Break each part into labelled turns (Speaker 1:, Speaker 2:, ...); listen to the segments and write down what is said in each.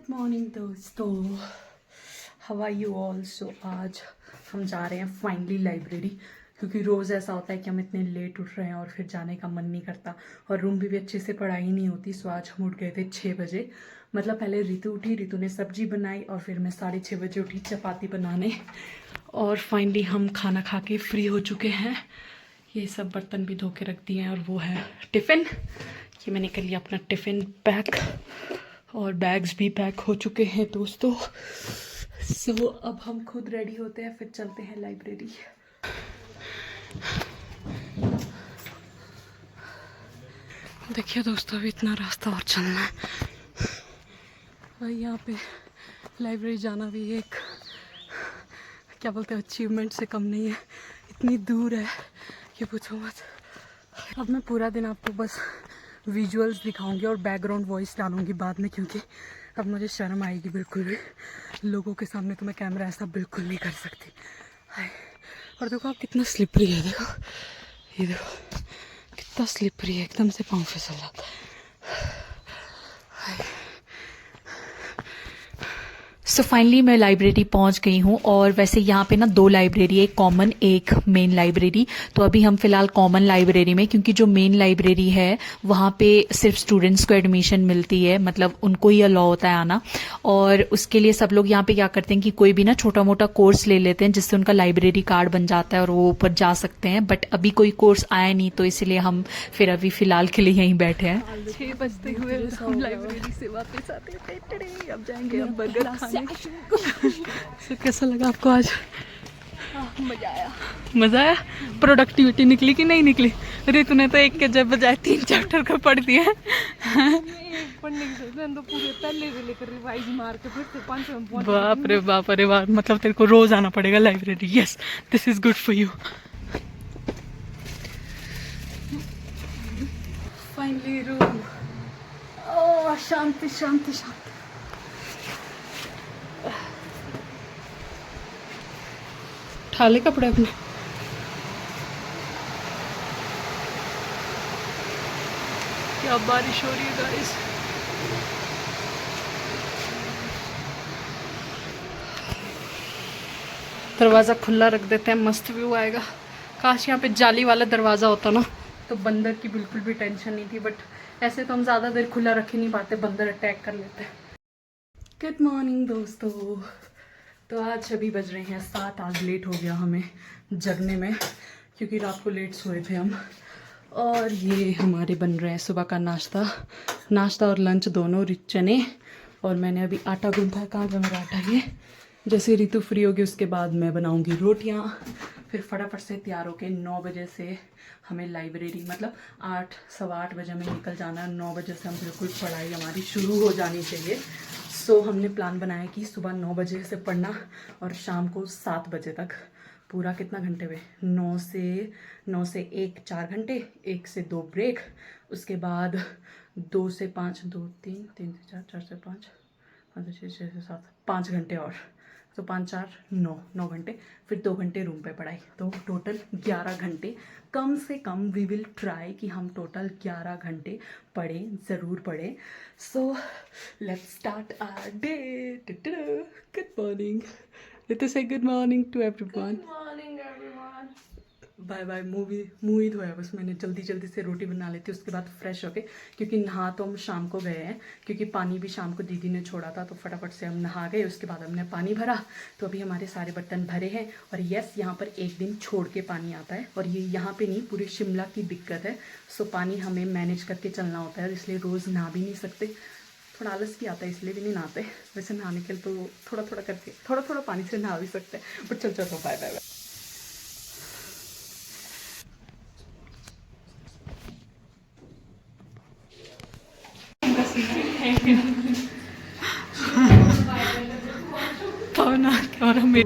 Speaker 1: Morning दोस्तों, how are you all. सो आज हम जा रहे हैं फाइनली लाइब्रेरी, क्योंकि रोज़ ऐसा होता है कि हम इतने लेट उठ रहे हैं और फिर जाने का मन नहीं करता और रूम भी अच्छे से पढ़ाई नहीं होती। सो आज हम उठ गए थे 6 बजे। मतलब पहले रितु उठी, रितु ने सब्जी बनाई और फिर मैं 6:30 बजे उठी चपाती बनाने। और फाइनली हम खाना खा के फ्री हो चुके हैं। ये सब बर्तन भी धो के रख दिए हैं और वो है टिफ़िन। ये मैंने कर लिया अपना टिफ़िन पैक और बैग्स भी पैक हो चुके हैं दोस्तों। सो अब हम खुद रेडी होते हैं, फिर चलते हैं लाइब्रेरी। देखिए दोस्तों, अभी इतना रास्ता और चलना है। भाई यहाँ पे लाइब्रेरी जाना भी एक क्या बोलते हैं अचीवमेंट से कम नहीं है। इतनी दूर है कि पूछो मत। अब मैं पूरा दिन आपको बस विजुअल्स दिखाऊंगी और बैकग्राउंड वॉइस डालूंगी बाद में, क्योंकि अब मुझे शर्म आएगी बिल्कुल भी। लोगों के सामने तो मैं कैमरा ऐसा बिल्कुल नहीं कर सकती। हाय, और देखो आप कितना स्लिपरी है। देखो ये देखो कितना स्लिपरी है, एकदम से पाँव फिसल जाता है। सो फाइनली मैं लाइब्रेरी पहुंच गई हूं। और वैसे यहाँ पे ना 2 लाइब्रेरी है, एक कॉमन एक मेन लाइब्रेरी। तो अभी हम फिलहाल कॉमन लाइब्रेरी में, क्योंकि जो मेन लाइब्रेरी है वहाँ पे सिर्फ स्टूडेंट्स को एडमिशन मिलती है, मतलब उनको ही अलाउ होता है आना। और उसके लिए सब लोग यहाँ पे क्या करते हैं कि कोई भी ना छोटा मोटा कोर्स ले लेते हैं, जिससे उनका लाइब्रेरी कार्ड बन जाता है और वो ऊपर जा सकते हैं। बट अभी कोई कोर्स आया नहीं, तो इसलिए हम फिर अभी फिलहाल के लिए यहीं बैठे हैं। 6 बजते हुए हम लाइब्रेरी से वापस आते हैं। अब जाएंगे हम बर्गर खाने। तो कैसा लगा आपको आज?
Speaker 2: मजा आया।
Speaker 1: मजा आया। प्रोडक्टिविटी निकली कि नहीं निकली? रितु ने तो 1 के जब बजाय 3 चैप्टर का पढ़ दिया।
Speaker 2: पढ़ने की सोच तो पूरे पहले से लेकर रिवाइज मार के फिर से 5 में पहुंच।
Speaker 1: बाप रे बाप, अरे बाप, मतलब तेरे को रोज आना पड़ेगा library. Yes, this is good for you. Finally room. Oh शांति शांति शांति। उठा ले कपड़े अपने। क्या बारिश हो रही है गाइस। दरवाज़ा खुला रख देते हैं, मस्त व्यू आएगा। काश यहाँ पे जाली वाला दरवाज़ा होता ना, तो बंदर की बिल्कुल भी टेंशन नहीं थी। बट ऐसे तो हम ज़्यादा देर खुला रख ही नहीं पाते, बंदर अटैक कर लेते हैं। गुड मॉर्निंग दोस्तों। तो आज अभी बज रहे हैं 7। आज लेट हो गया हमें जगने में, क्योंकि रात को लेट सोए थे हम। और ये हमारे बन रहे हैं सुबह का नाश्ता और लंच दोनों। चने और मैंने अभी आटा गूंथा है। कहाँ का मेरा आटा? ये जैसे ऋतु फ्री होगी उसके बाद मैं बनाऊंगी रोटियां। फिर फटाफट से तैयार होके 9 बजे से हमें लाइब्रेरी, मतलब 8 सवा 8 बजे हमें निकल जाना है। 9 बजे से हम बिल्कुल पढ़ाई हमारी शुरू हो जानी चाहिए। सो हमने प्लान बनाया कि सुबह 9 बजे से पढ़ना और शाम को 7 बजे तक। पूरा कितना घंटे हुए? 9 से 1 4 घंटे, 1 से 2 ब्रेक, उसके बाद 2 से 5 2 3 3 से 4 4 से 5 5 से 6 6 से 7 5 घंटे और। तो 5 4 9 घंटे, फिर 2 घंटे रूम पे पढ़ाई। तो टोटल 11 घंटे कम से कम। वी विल ट्राई कि हम टोटल 11 घंटे पढ़ें, ज़रूर पढ़ें। So let's start our day. Good morning. Let's say good morning to everyone.
Speaker 2: Good morning everyone.
Speaker 1: Bye bye. मुँह ही धोया बस मैंने, जल्दी जल्दी से रोटी बना लेती, उसके बाद फ्रेश होके, क्योंकि नहा तो हम शाम को गए हैं, क्योंकि पानी भी शाम को दीदी ने छोड़ा था। तो फटाफट से हम नहा गए, उसके बाद हमने पानी भरा। तो अभी हमारे सारे बर्तन भरे हैं। और यस, यहाँ पर एक दिन छोड़ के पानी आता है, और ये यहाँ पे नहीं, पूरे शिमला की दिक्कत है। सो पानी हमें मैनेज करके चलना होता है, इसलिए रोज़ नहा भी नहीं सकते। थोड़ा आलस भी आता है, इसलिए भी नहीं नहाते। वैसे नहाने के लिए तो थोड़ा थोड़ा करके थोड़ा थोड़ा पानी से नहा भी सकते हैं। बट चल चलो, बाय बाय। और मैं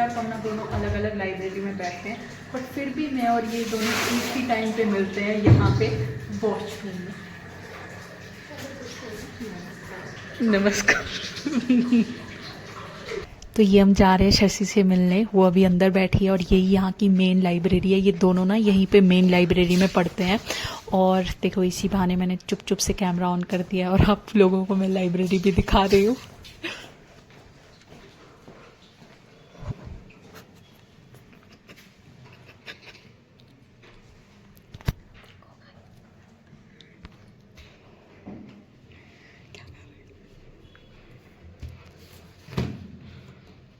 Speaker 1: और पवना दोनों अलग अलग लाइब्रेरी में बैठते हैं, बट फिर भी मैं और ये दोनों एक ही टाइम पे मिलते हैं यहाँ पे वॉशरूम में। नमस्कार। तो ये हम जा रहे हैं शशि से मिलने, वो अभी अंदर बैठी है। और यही यहाँ की मेन लाइब्रेरी है। ये दोनों ना यहीं पे मेन लाइब्रेरी में पढ़ते हैं। और देखो इसी बहाने मैंने चुप चुप से कैमरा ऑन कर दिया और आप लोगों को मैं लाइब्रेरी भी दिखा रही हूँ।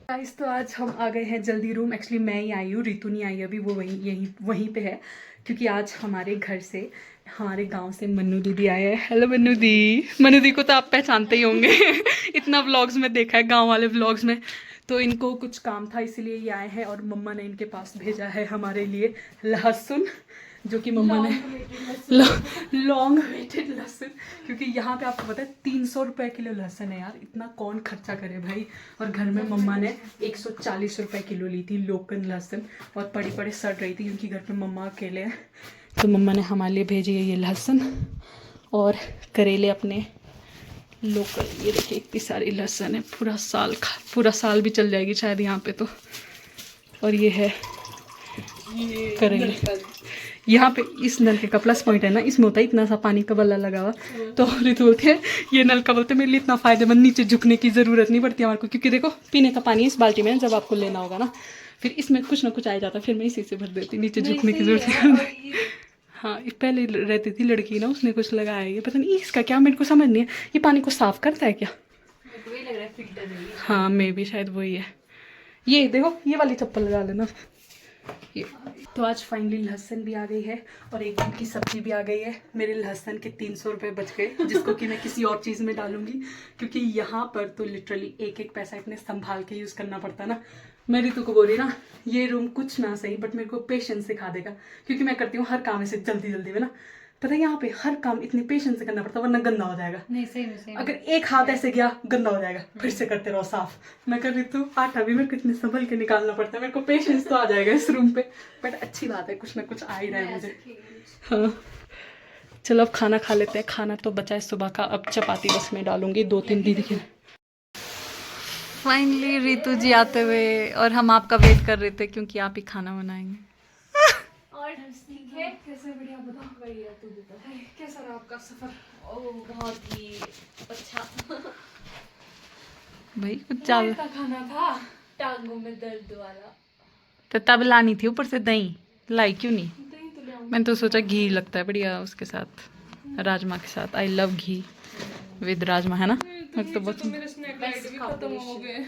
Speaker 1: गाइस तो आज हम आ गए हैं जल्दी रूम। एक्चुअली मैं ही आई हूँ, रितु नहीं आई अभी, वो वहीं पे है क्योंकि आज हमारे घर से, हमारे गांव से मन्नू दीदी आए हैं। हेलो मन्नू दी। मन्नू दी को तो आप पहचानते ही होंगे इतना व्लॉग्स में देखा है, गांव वाले व्लॉग्स में। तो इनको कुछ काम था इसीलिए ये आए हैं और मम्मा ने इनके पास भेजा है हमारे लिए लहसुन, जो कि मम्मा ने लॉन्ग वेटेड लहसुन, क्योंकि यहाँ पे आपको पता है 300 रुपये किलो लहसुन है यार, इतना कौन खर्चा करे भाई। और घर में मम्मा ने 140 रुपये किलो ली थी लोकल लहसुन और पड़ी पड़ी सड़ रही थी क्योंकि घर पे मम्मा अकेले हैं। तो मम्मा ने हमारे लिए भेजी है ये लहसुन और करेले अपने लोकल। ये देखिए इतनी सारी लहसुन है, पूरा साल भी चल जाएगी शायद यहाँ पे तो। और ये है करेले। यहाँ पे इस नल के का प्लस पॉइंट है ना, इसमें होता है इतना सा पानी का बल्ला लगा हुआ। तो रितु बोलते हैं ये नल का बोलते मेरे लिए इतना फायदेमंद, नीचे झुकने की ज़रूरत नहीं पड़ती हमारे को, क्योंकि देखो पीने का पानी इस बाल्टी में जब आपको लेना होगा ना, फिर इसमें कुछ ना कुछ आ जाता है, फिर मैं इसी से भर देती, नीचे झुकने की जरूरत नहीं। हाँ पहले रहती थी लड़की ना, उसने कुछ लगाया, ये पता नहीं इसका क्या, मेरे को समझ नहीं है, ये पानी को साफ करता है क्या? हाँ मे भी शायद वही है। ये देखो ये वाली चप्पल लगा लेना ये। तो आज फाइनली लहसुन भी आ गई है और एक दिन की सब्जी भी आ गई है। मेरे लहसुन के 300 रुपये बच गए, जिसको कि मैं किसी और चीज़ में डालूंगी, क्योंकि यहाँ पर तो लिटरली एक एक पैसा इतने संभाल के यूज़ करना पड़ता ना। मैं रितु को बोली ना, ये रूम कुछ ना सही बट मेरे को पेशेंस सिखा देगा, क्योंकि मैं करती हूँ हर काम ऐसे जल्दी जल्दी में ना। पता है यहाँ पे हर काम इतने पेशेंस से करना पड़ता है वरना गंदा हो जाएगा।
Speaker 2: नहीं सही
Speaker 1: अगर एक हाथ ऐसे गया गंदा हो जाएगा, फिर से करते रहो साफ। मैं कर रही हूँ आटा भी मेरे को इतने संभल के निकालना पड़ता है, मेरे को पेशेंस तो आ जाएगा इस रूम पे। बट अच्छी बात है, कुछ ना कुछ आ ही रहा है मुझे। हाँ चलो अब खाना खा लेते हैं। खाना तो बचा है सुबह का, अब चपाती बस में डालूंगी 2-3 दीदी के। फाइनली रितु जी आते हुए और हम आपका वेट कर रहे थे क्योंकि आप ही खाना बनाएंगे।
Speaker 2: और ठीक है, कैसे बढ़िया बताओ भाई, तू बता कैसा रहा आपका सफर? ओह बहुत ही अच्छा
Speaker 1: भाई कुछ ज्यादा
Speaker 2: का खाना था, टांगों में दर्द वाला।
Speaker 1: तो तब लानी थी ऊपर से दही, लाई क्यों नहीं?
Speaker 2: दही तो ले आऊं।
Speaker 1: मैंने तो सोचा घी लगता है बढ़िया उसके साथ, राजमा के साथ। I love ghee with rajma, है ना? तो बहुत
Speaker 2: मेरे स्नैक आइटम भी खत्म हो गए।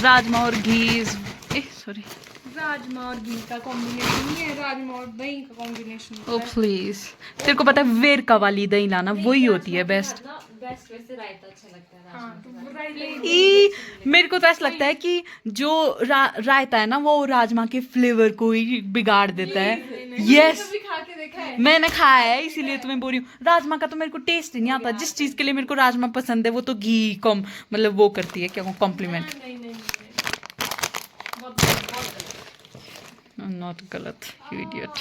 Speaker 1: राजमा और घी, सॉरी
Speaker 2: राजमा और घी का कॉम्बिनेशन नहीं है, राजमा और दही का कॉम्बिनेशन।
Speaker 1: ओ प्लीज, तेरे को पता है वेरका वाली दही लाना, वही होती है बेस्ट।
Speaker 3: बेस्ट वैसे रायता अच्छा लगता है।
Speaker 2: हाँ तो रायता
Speaker 1: मेरे को तो ऐसा लगता है कि जो रायता है ना वो राजमा के फ्लेवर को ही बिगाड़ देता है। यस
Speaker 2: भी खा के देखा है
Speaker 1: मैंने खाया है, इसीलिए तुम्हें बोल रही हूँ। राजमा का तो मेरे को टेस्ट ही नहीं आता। जिस चीज के लिए मेरे को राजमा पसंद है वो तो घी कम, मतलब वो करती है क्या, कॉम्प्लीमेंट।
Speaker 2: नहीं
Speaker 1: नॉट गलत, इडियट।